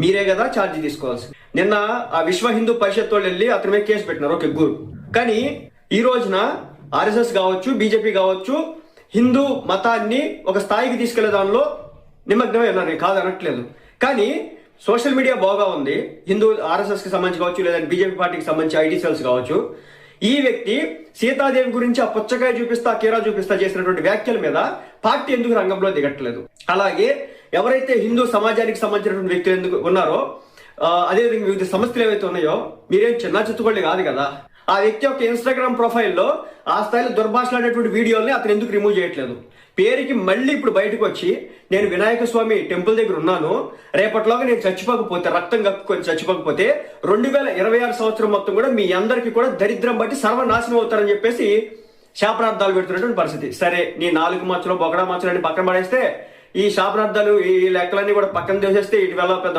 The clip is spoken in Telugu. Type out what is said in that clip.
మీరే కదా ఛార్జీ తీసుకోవాల్సి. నిన్న ఆ విశ్వ హిందూ పరిషత్ వాళ్ళు వెళ్ళి అతని మీద కేసు పెట్టినారు, ఓకే గుడ్. కానీ ఈ రోజున ఆర్ఎస్ఎస్ కావచ్చు, బీజేపీ కావచ్చు, హిందూ మతాన్ని ఒక స్థాయికి తీసుకెళ్లే దానిలో నిమగ్నమై ఉన్నారు, నేను కాదు అనట్లేదు. కానీ సోషల్ మీడియా బాగా ఉంది, హిందూ ఆర్ఎస్ఎస్ కి సంబంధించి కావచ్చు, లేదా బీజేపీ పార్టీకి సంబంధించి ఐటీ సెల్స్ కావచ్చు. ఈ వ్యక్తి సీతాదేవి గురించి ఆ పుచ్చకాయ చూపిస్తా, కీరా చూపిస్తా చేసినటువంటి వ్యాఖ్యల మీద పార్టీ ఎందుకు రంగంలో దిగట్లేదు? అలాగే ఎవరైతే హిందూ సమాజానికి సంబంధించినటువంటి వ్యక్తులు ఎందుకు ఉన్నారో, అదేవిధంగా వివిధ సంస్థలు ఏవైతే ఉన్నాయో, మీరేం చిన్న చిత్తుకోండి కాదు కదా. ఆ వ్యక్తి యొక్క ఇన్స్టాగ్రామ్ ప్రొఫైల్లో ఆ స్థాయిలో దుర్భాషలాడేటువంటి వీడియోల్ని అతను ఎందుకు రిమూవ్ చేయట్లేదు? పేరుకి మళ్ళీ ఇప్పుడు బయటకు వచ్చి నేను వినాయక స్వామి టెంపుల్ దగ్గర ఉన్నాను, రేపటిలోగా నేను చచ్చిపోకపోతే, రక్తం కక్కుకొని చచ్చిపోకపోతే 2026 సంవత్సరం మొత్తం కూడా మీ అందరికీ కూడా దరిద్రం బట్టి సర్వనాశనం అవుతారని చెప్పేసి శాపనార్థాలు పెడుతున్నటువంటి పరిస్థితి. సరే, నీ 4 మచ్చలు బొగడా మచ్చలు అని పక్కన పడేస్తే, ఈ శాపనార్థాలు ఈ లెక్కలన్నీ కూడా పక్కన తీసేస్తే ఇటు వల్ల పెద్ద